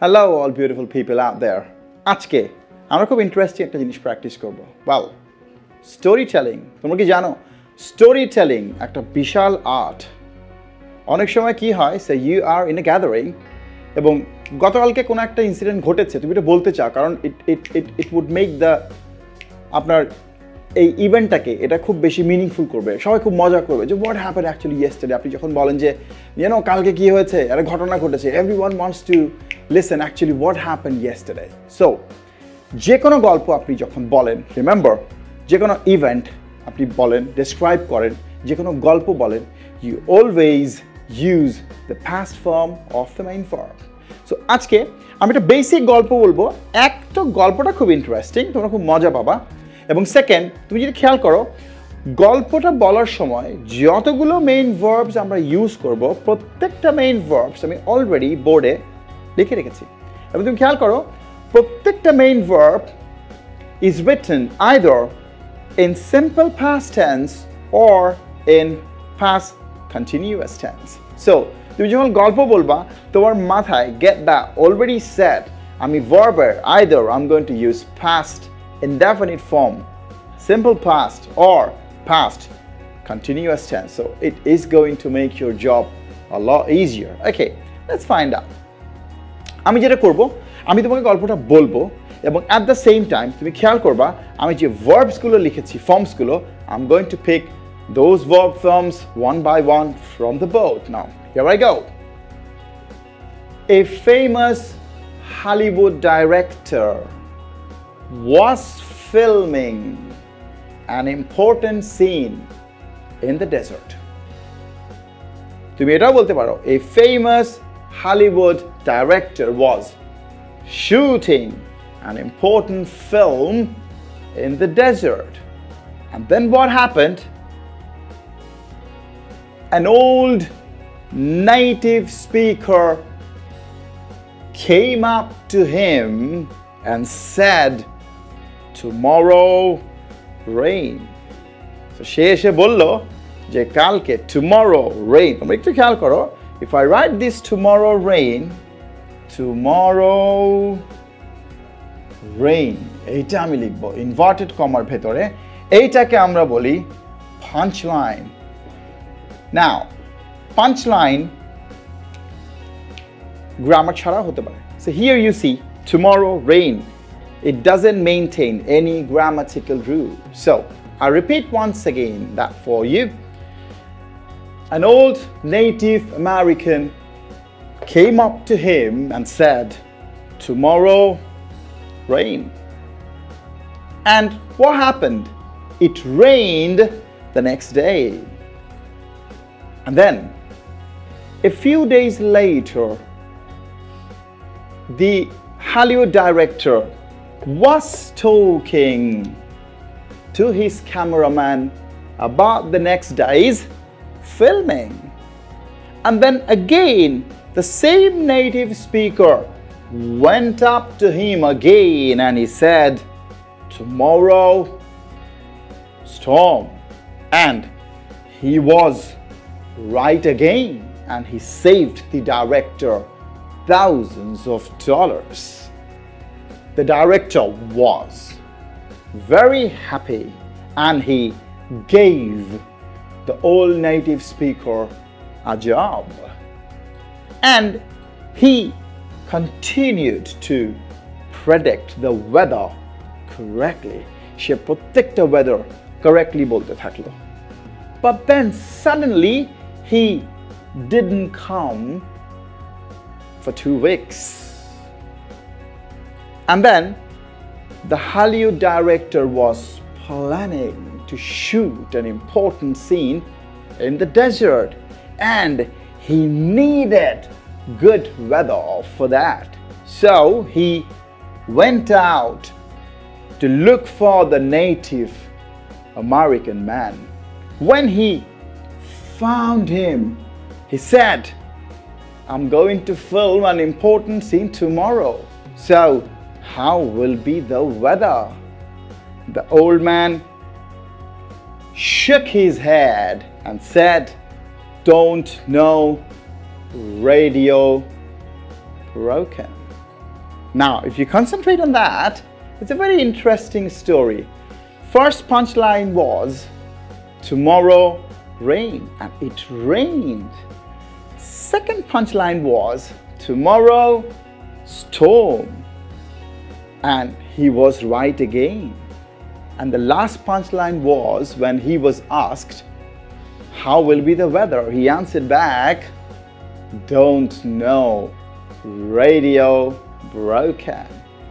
Hello all beautiful people out there. আজকে আমরা খুব ইন্টারেস্টিং একটা জিনিস প্র্যাকটিস করব। Well, story telling. তোমরা কি জানো স্টোরি টেলিং একটা বিশাল আর্ট। অনেক সময় কি হয়, সে you are in a gathering এবং গতকালকে কোনো একটা ইনসিডেন্ট ঘটেছে, তুমি এটা বলতে চাও, কারণ ইট উড মেক দ্য আপনার এই ইভেন্টটাকে এটা খুব বেশি মিনিংফুল করবে, সবাই খুব মজা করবে যে হোয়াট হ্যাপেন্ড অ্যাকচুয়ালি ইয়েস্টারডে। আপনি যখন বলেন যে ইউনো কালকে কী হয়েছে, একটা ঘটনা ঘটেছে, everyone wants to listen actually what happened yesterday. So যে কোনো গল্প আপনি যখন বলেন, রিমেম্বার, যে কোনো ইভেন্ট আপনি বলেন, ডেসক্রাইব করেন, যে কোনো গল্প বলেন, you always use the past form of the main verb. So আজকে আমি একটা বেসিক গল্প বলবো। একটা গল্পটা খুব ইন্টারেস্টিং, তোমরা খুব মজা পাবা। এবং সেকেন্ড, তুমি যদি খেয়াল করো গল্পটা বলার সময় যতগুলো মেইন ভার্বস আমরা ইউজ করব, প্রত্যেকটা মেইন ভার্বস আমি অলরেডি বোর্ডে লিখে রেখেছি। এবং তুমি খেয়াল করো প্রত্যেকটা main verb is written either in simple past tense or in past continuous tense. So তুমি যখন গল্প বলবা তোমার মাথায় গেট দ্য অলরেডি সেট, আমি ভার্বের either I am going to use past indefinite form, simple past or past continuous tense. So it is going to make your job a lot easier. Okay, let's find out. আমি যেটা করব, আমি তোমাকে গল্পটা বলবো এবং at the same time তুমি খেয়াল করবা আমি যে ভার্বসগুলো লিখেছি, ফর্মসগুলো, I'm going to pick those verb forms one by one from the board. Now, here I go. A famous Hollywood director was filming an important scene in the desert. তুমি এটাও বলতে পারো, a famous Hollywood director was shooting an important film in the desert. And then what happened? An old native speaker came up to him and said, tomorrow rain. So সে এসে বলল যে কালকে tomorrow rain. তোমরা একটু খেয়াল করো, if I write this tomorrow rain, এইটা আমি লিখবো ইনভার্টেড কমার ভেতরে, এইটাকে আমরা বলি পাঞ্চ লাইন। নাও পাঞ্চ লাইন গ্রামার ছাড়া হতে পারে। So here you see tomorrow rain. It doesn't maintain any grammatical rule. So I repeat once again that for you. An old Native American came up to him and said, tomorrow rain. And what happened? It rained the next day. And then a few days later, the Hollywood director was talking to his cameraman about the next day's filming. And then again, the same native speaker went up to him again and he said, tomorrow storm. And he was right again, and he saved the director thousands of dollars. The director was very happy and he gave the old native speaker a job. And he continued to predict the weather correctly. সে প্রত্যেকটা weather correctly বলতে থাকলো. But then suddenly he didn't come for 2 weeks. And then the Hollywood director was planning to shoot an important scene in the desert, and he needed good weather for that. So he went out to look for the Native American man. When he found him, he said, I'm going to film an important scene tomorrow. So how will be the weather? The old man shook his head and said, don't know, radio broken. Now, if you concentrate on that, it's a very interesting story. First punchline was, tomorrow rain, and it rained. Second punchline was, tomorrow storm, and he was right again. And the last punchline was when he was asked, how will be the weather? He answered back, don't know, radio broken.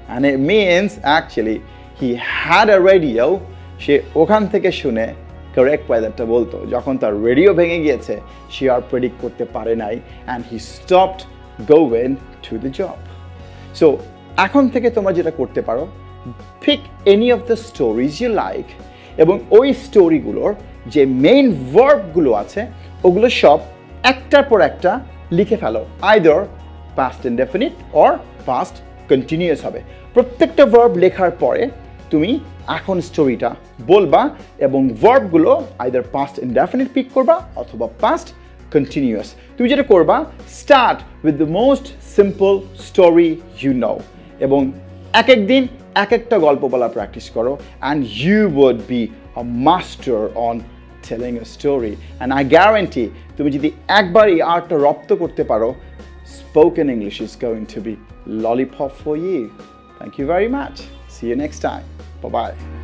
And it means actually he had a radio, সে ওখান থেকে শুনে correct ওয়েদারটা বলতো। যখন তার radio ভেঙে গিয়েছে, সে আর predict করতে পারে নাই, and he stopped going to the job. So এখন থেকে তোমরা যেটা করতে পারো, pick any of the stories you like, এবং ওই স্টোরিগুলোর যে মেইন ভার্বগুলো আছে ওগুলো সব একটার পর একটা লিখে ফেলো, either past indefinite or past continuous হবে। প্রত্যেকটা ভার্ব লেখার পরে তুমি এখন স্টোরিটা বলবা এবং ভার্বগুলো আইদার পাস্ট ইনডেফিনিট পিক করবা অথবা পাস্ট কন্টিনিউয়াস। তুমি যেটা করবা, start with the most simple story you know, এবং এক এক দিন এক একটা গল্প বলা প্র্যাকটিস করো, and you would be a master on telling a story. And I guarantee তুমি যদি একবার এই আর্টটা রপ্ত করতে পারো, spoken English is going to be lollipop for you. Thank you very much. See you next time. Bye-bye.